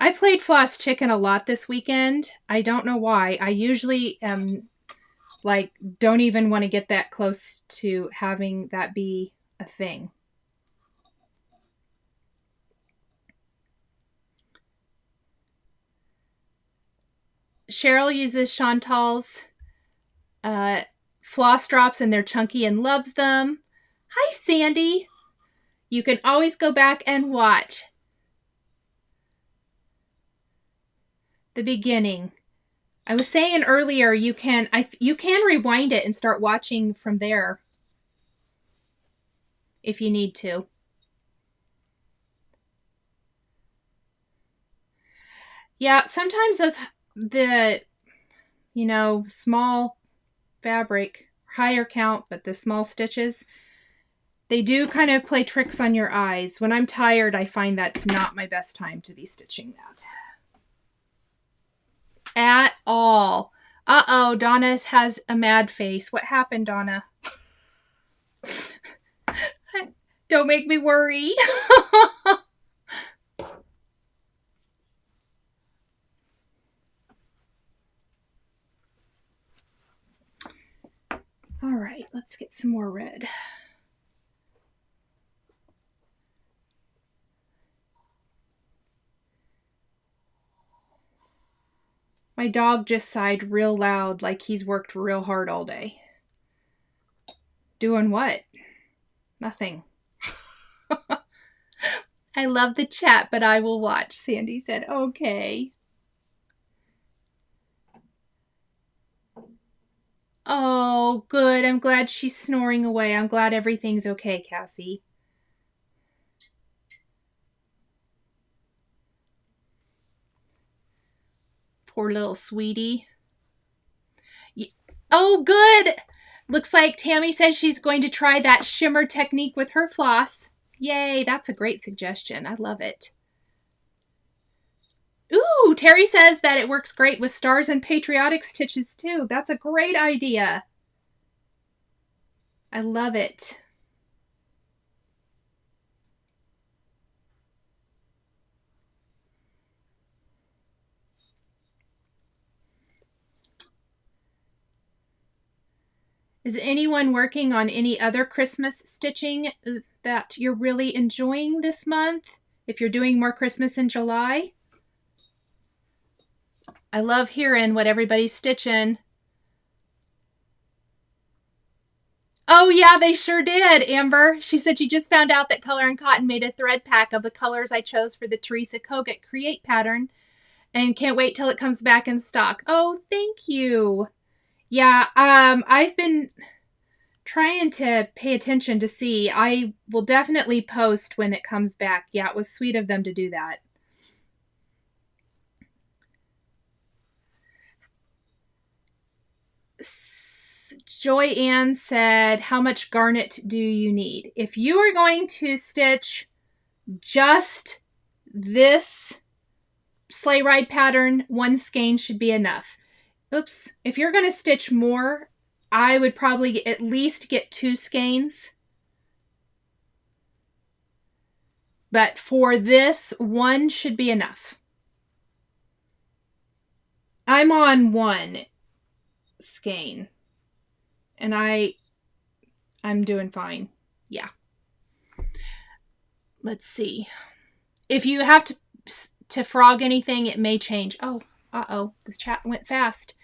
I played floss chicken a lot this weekend. I don't know why. I usually don't even want to get that close to having that be a thing. Cheryl uses Chantal's floss drops and they're chunky and loves them. Hi, Sandy. You can always go back and watch the beginning. I was saying earlier, you can rewind it and start watching from there if you need to. Yeah, sometimes the small fabric, higher count, but the small stitches, they do kind of play tricks on your eyes. When I'm tired, I find that's not my best time to be stitching that. At all. Uh-oh, Donna has a mad face. What happened, Donna? Don't make me worry. All right, let's get some more red. My dog just sighed real loud, like he's worked real hard all day. Doing what? Nothing. I love the chat, but I will watch, Sandy said. Okay. Oh, good. I'm glad she's snoring away. I'm glad everything's okay, Cassie. Poor little sweetie. Oh, good. Looks like Tammy said she's going to try that shimmer technique with her floss. Yay, that's a great suggestion. I love it. Ooh, Terry says that it works great with stars and patriotic stitches too. That's a great idea. I love it. Is anyone working on any other Christmas stitching that you're really enjoying this month? If you're doing more Christmas in July? I love hearing what everybody's stitching. Oh yeah, they sure did, Amber. She said she just found out that Color and Cotton made a thread pack of the colors I chose for the Teresa Kogut Create pattern and can't wait till it comes back in stock. Oh, thank you. Yeah, I've been trying to pay attention to see. I will definitely post when it comes back. Yeah, it was sweet of them to do that. Joy Ann said, how much garnet do you need? If you are going to stitch just this sleigh ride pattern, 1 skein should be enough. Oops. If you're going to stitch more, I would probably at least get 2 skeins. But for this, 1 should be enough. I'm on 1 skein. And I'm doing fine. Yeah. Let's see. If you have to frog anything, it may change. Oh, uh-oh. This chat went fast.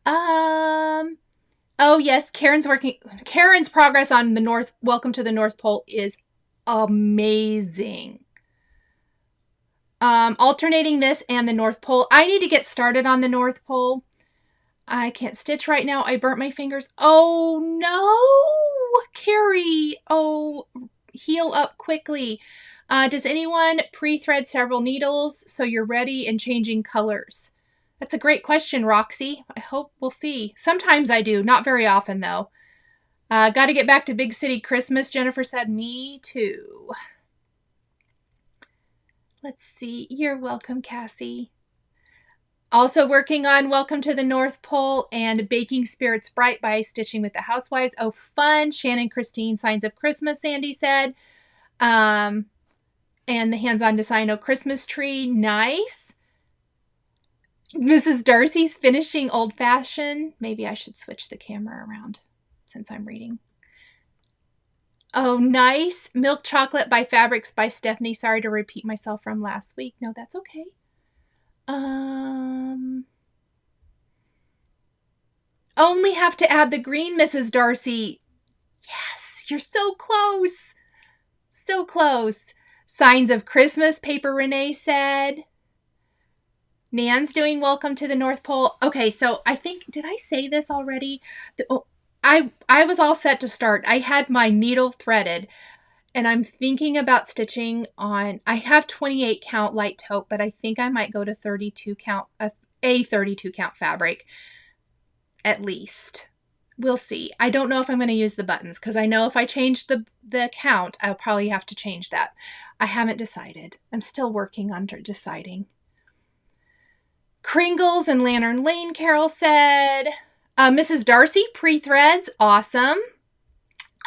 Oh yes, Karen's progress on the Welcome to the North Pole is amazing. Alternating this and the North Pole. I need to get started on the North Pole. I can't stitch right now. I burnt my fingers. Oh no, Carrie. Oh, heal up quickly. Does anyone pre-thread several needles so you're ready and changing colors? That's a great question, Roxy. I hope we'll see. Sometimes I do. Not very often, though. Got to get back to Big City Christmas, Jennifer said. Me too. Let's see. You're welcome, Cassie. Also working on Welcome to the North Pole and Baking Spirits Bright by Stitching with the Housewives. Oh, fun. Shannon Christine, Signs of Christmas, Sandy said. And the hands-on design, Christmas tree. Nice. Mrs. Darcy's finishing Old Fashioned. Maybe I should switch the camera around since I'm reading. Oh, nice. Milk Chocolate by Fabrics by Stephanie. Sorry to repeat myself from last week. No, that's okay. Only have to add the green, Mrs. Darcy. Yes, you're so close. So close. Signs of Christmas, Paper Renee said. Nan's doing Welcome to the North Pole. Okay, so I think, did I say this already? I was all set to start. I had my needle threaded, and I'm thinking about stitching on, I have 28 count light taupe, but I think I might go to 32 count, a 32 count fabric at least. We'll see. I don't know if I'm going to use the buttons because I know if I change the count, I'll probably have to change that. I haven't decided. I'm still working on deciding. Kringles and Lantern Lane, Carol said. Mrs. Darcy, pre-threads, awesome.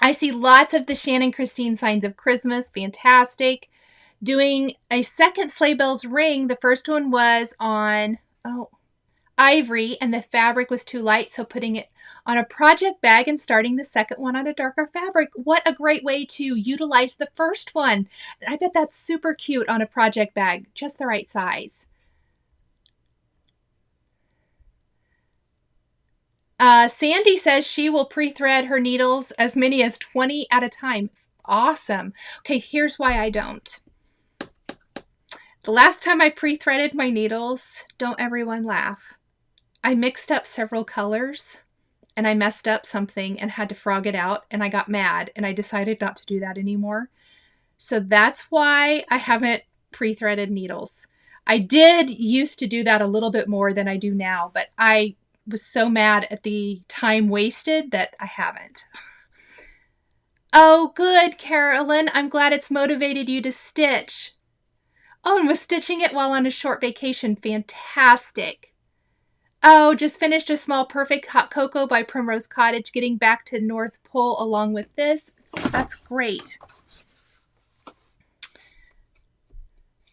I see lots of the Shannon Christine Signs of Christmas, fantastic. Doing a second Sleigh Bells ring. The first one was on ivory, and the fabric was too light, so putting it on a project bag and starting the second one on a darker fabric. What a great way to utilize the first one. I bet that's super cute on a project bag, just the right size. Sandy says she will pre-thread her needles as many as 20 at a time. Awesome. Okay, here's why I don't. The last time I pre-threaded my needles, don't everyone laugh, I mixed up several colors and I messed up something and had to frog it out, and I got mad and I decided not to do that anymore. So that's why I haven't pre-threaded needles. I did used to do that a little bit more than I do now, but I was so mad at the time wasted that I haven't. Oh, good, Carolyn. I'm glad it's motivated you to stitch. Oh, and was stitching it while on a short vacation. Fantastic. Oh, just finished a small Perfect Hot Cocoa by Primrose Cottage, getting back to North Pole along with this. That's great.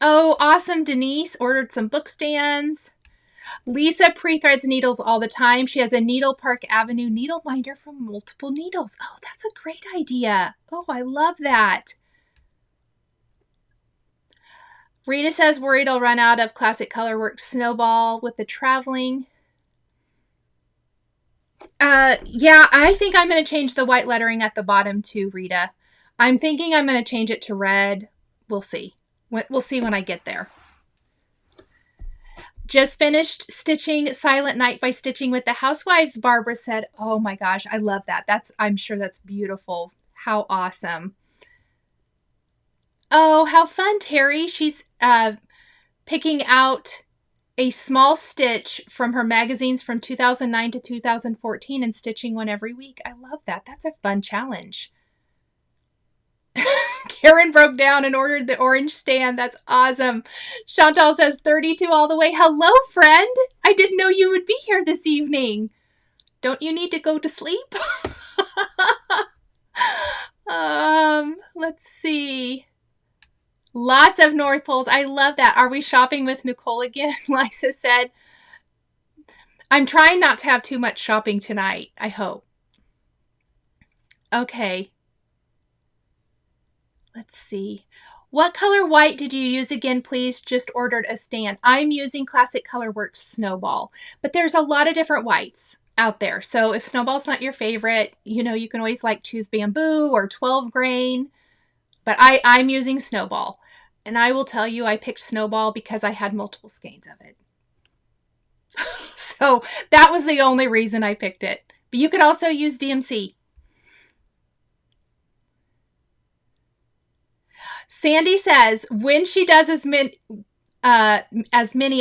Oh, awesome, Denise. Ordered some book stands. Lisa pre-threads needles all the time. She has a Needle Park Avenue needle binder from Multiple Needles. Oh, that's a great idea. Oh, I love that. Rita says, worried I'll run out of Classic Colorworks Snowball with the traveling. Yeah, I think I'm going to change the white lettering at the bottom too, Rita. I'm thinking I'm going to change it to red. We'll see. We'll see when I get there. Just finished stitching Silent Night by Stitching with the Housewives, Barbara said. Oh my gosh, I love that. I'm sure that's beautiful. How awesome. Oh, how fun, Terry. She's picking out a small stitch from her magazines from 2009 to 2014 and stitching one every week. I love that. That's a fun challenge. Karen broke down and ordered the orange stand. That's awesome. Chantal says 32 all the way. Hello, friend. I didn't know you would be here this evening. Don't you need to go to sleep? Let's see. Lots of North Poles. I love that. Are we shopping with Nichol again? Lisa said. I'm trying not to have too much shopping tonight, I hope. Okay. Let's see. What color white did you use again, please? Just ordered a stand. I'm using Classic Colorworks Snowball, but there's a lot of different whites out there. So if Snowball's not your favorite, you know, you can always choose bamboo or 12 grain, but I'm using Snowball. And I will tell you, I picked Snowball because I had multiple skeins of it. So that was the only reason I picked it. But you could also use DMC. Sandy says when she does as many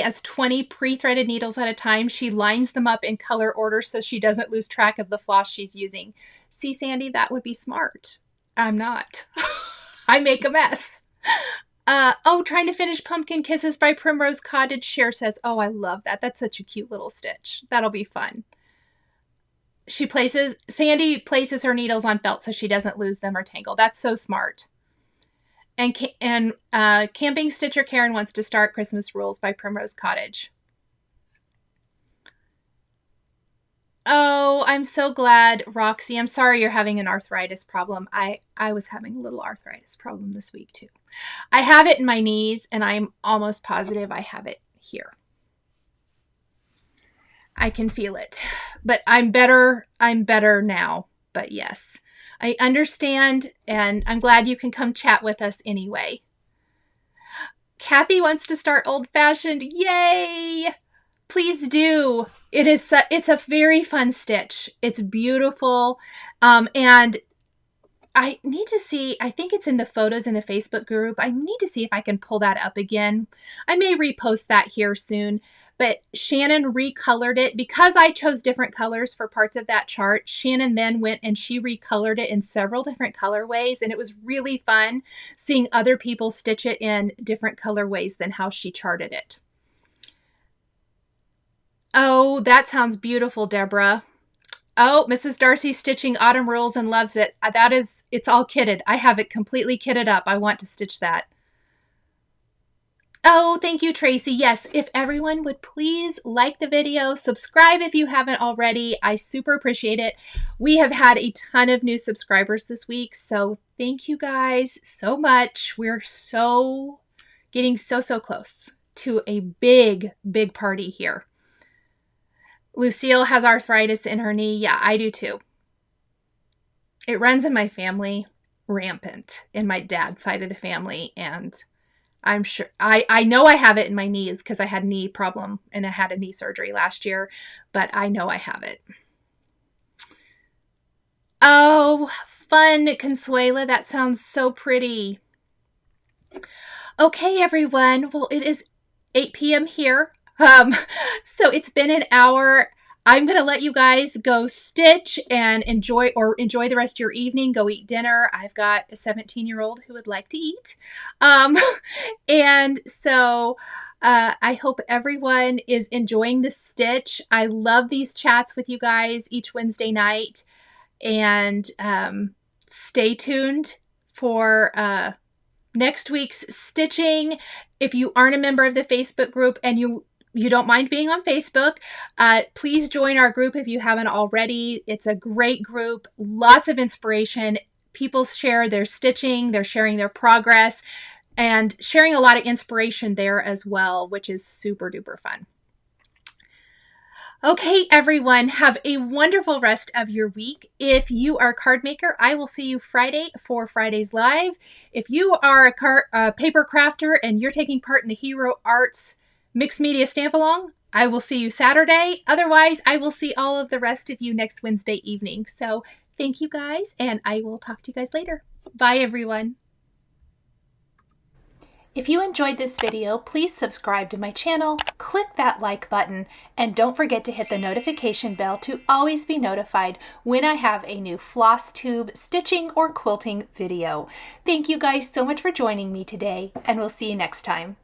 as 20 pre-threaded needles at a time, she lines them up in color order so she doesn't lose track of the floss she's using. See, Sandy, that would be smart. I'm not. I make a mess. Oh, trying to finish Pumpkin Kisses by Primrose Cottage. Cher says, oh, I love that. That's such a cute little stitch. That'll be fun. Sandy places her needles on felt so she doesn't lose them or tangle. That's so smart. And Camping Stitcher Karen wants to start Christmas Rules by Primrose Cottage. Oh, I'm so glad, Roxy. I'm sorry you're having an arthritis problem. I was having a little arthritis problem this week too. I have it in my knees, and I'm almost positive I have it here. I can feel it, but I'm better now. But yes. I understand, and I'm glad you can come chat with us anyway. Kathy wants to start old-fashioned. Yay! Please do. It's a very fun stitch. It's beautiful. And I need to see, I think it's in the photos in the Facebook group. I need to see if I can pull that up again. I may repost that here soon, but Shannon recolored it because I chose different colors for parts of that chart. Shannon then went and she recolored it in several different colorways, and it was really fun seeing other people stitch it in different colorways than how she charted it. Oh, that sounds beautiful, Deborah. Oh, Mrs. Darcy stitching Autumn Rules and loves it. It's all kitted. I have it completely kitted up. I want to stitch that. Oh, thank you, Tracy. Yes, if everyone would please like the video, subscribe if you haven't already. I super appreciate it. We have had a ton of new subscribers this week, so thank you guys so much. We're getting so close to a big party here. Lucille has arthritis in her knee. Yeah, I do too. It runs in my family rampant, in my dad's side of the family. And I'm sure, I know I have it in my knees because I had a knee problem and I had a knee surgery last year, but I know I have it. Oh, fun, Consuela. That sounds so pretty. Okay, everyone. Well, it is 8 p.m. here. So it's been an hour. I'm going to let you guys go stitch and enjoy the rest of your evening. Go eat dinner. I've got a 17-year-old who would like to eat. And so I hope everyone is enjoying the stitch. I love these chats with you guys each Wednesday night. And stay tuned for next week's stitching. If you aren't a member of the Facebook group and you don't mind being on Facebook, please join our group if you haven't already. It's a great group, lots of inspiration. People share their stitching, they're sharing their progress, and sharing a lot of inspiration there as well, which is super duper fun. Okay, everyone, have a wonderful rest of your week. If you are a card maker, I will see you Friday for Friday's Live. If you are a paper crafter and you're taking part in the Hero Arts Mixed Media Stamp Along, I will see you Saturday. Otherwise, I will see all of the rest of you next Wednesday evening. So thank you guys, and I will talk to you guys later. Bye, everyone. If you enjoyed this video, please subscribe to my channel, click that like button, and don't forget to hit the notification bell to always be notified when I have a new Flosstube stitching or quilting video. Thank you guys so much for joining me today, and we'll see you next time.